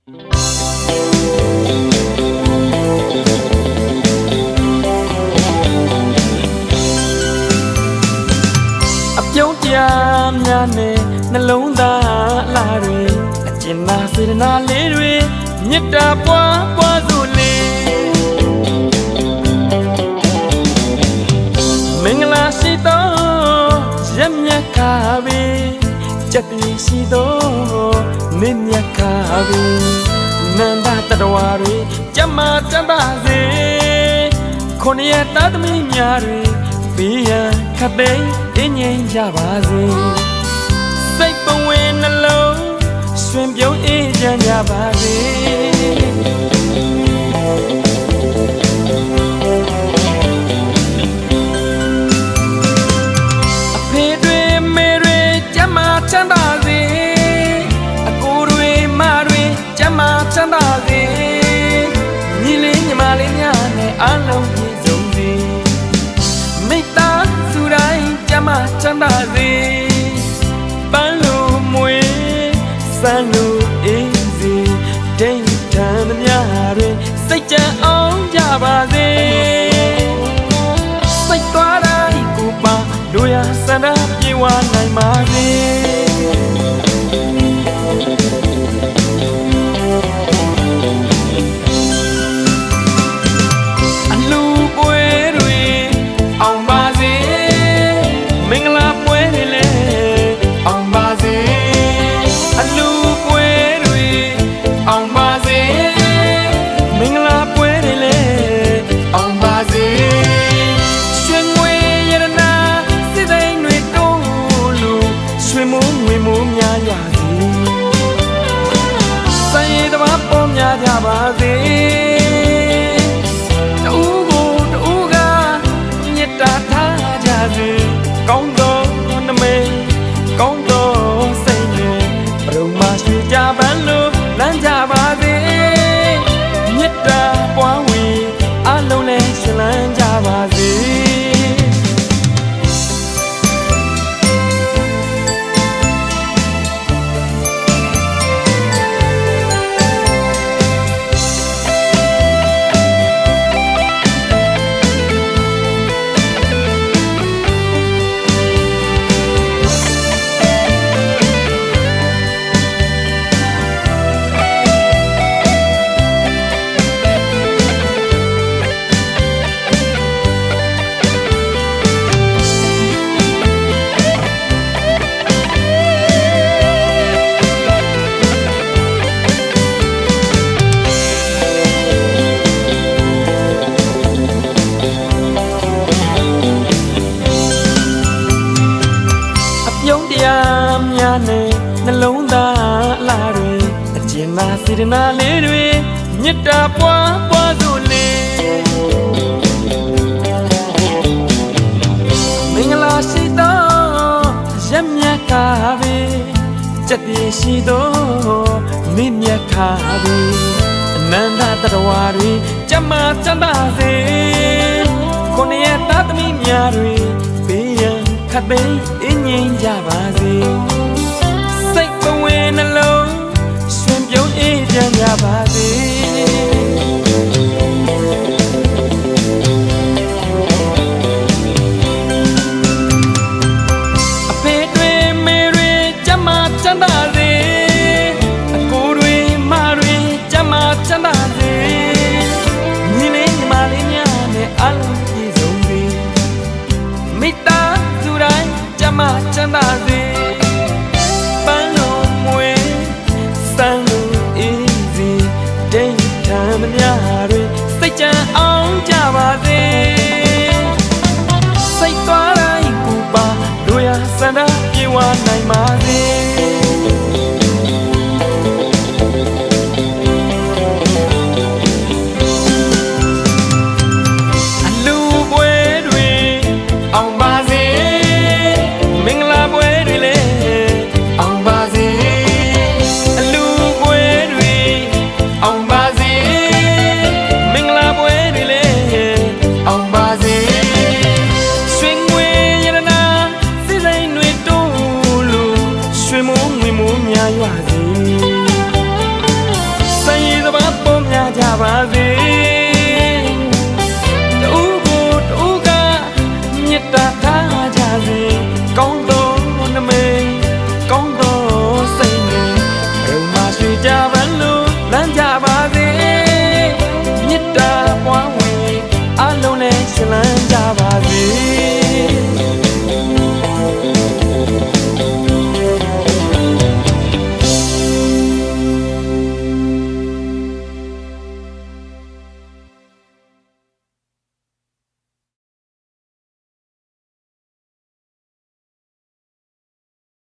ပြုံးတရားများနဲ့နှလုံးသားအလားတွေအကျဉ်းနာစေတနာလေးတွေမေတ္တာပွားပွားစို့လေမင်္ဂလာရှိသောရက်မြတ်ခါပဲကြက်ပြေရှိသောနေမြတ်ခါပဲနန္ဒတတဝါတွေကြမ်းမာကြမ်းပါစေခုနှစ်ရက်သားသမီးများတွေဘေးရန်ခတ်သိမ်းအင်းငိမ့်ကြပါစေစိတ်ပဝင်နှလုံးရွှင်ပြုံးအေးချမ်းကြပါစေအဖေတွေမေတွေကြမ်းမာချမ်းသာစေအကိုတွေမတွေကြမ်းမာချမ်းသာစေညီလေးညီမလေးများနဲ့အားလုံးပြည့်စုံစေမိတ္တာစုတိုင်းကြမ်းမာချမ်းသာစေပန်းလိုမွေစံလိုအေးစေဒိဋ္ဌံများတွေစိတ်ကြံအောင်ကြပါစေစိတ်သွားတိုင်းကိုပါတို့ရဆန္ဒပြေဝနိုင်ပါစေအလူပွဲတွေအောင်ပါစေမင်္ဂလာပွဲတွေလည်းအောင်ပါစေအလူပွဲတွေအောင်ပါစေမင်္ဂလာပွဲတွေလည်းအောင်ပါစေရွှေငွေရတနာစိတ်သိမ်းတွေတိုးလို့ရွှေမိုးငွေမိုးများရစေစံရည်တဘာပေါ်များကြပါစေတူကိုတူကမြတ်တာထားကြစေကောင်းသောနမိတ်ကောင်းသောစိတ်နဲ့ဘုံမှာရွှေကြပန်းလို့လမ်းကြပါစေမြတ်တာပွားဝင်အလုံးလဲရှင်လန်းကြပါစေပြုံးတရားများနဲ့နှလုံးသားအလားတွေအကျဉ်းနာစေတနာလေးတွေမေတ္တာပွားပွားစို့လေမင်္ဂလာရှိသောရက်မြတ်ခါပဲကြက်ပြေရှိသောနေမြတ်ခါပဲအနန္တတတဝါတွေကြမ်းမာချမ်းသာစေခုနှစ်ရက်သားသမီးများတွေဘေးရန်ခတ်သိမ်းအင်းငိမ့်ကြပါစေစိတ်ပဝင်နှလုံးရွှင်ပြုံးအေးချမ်းကြပါ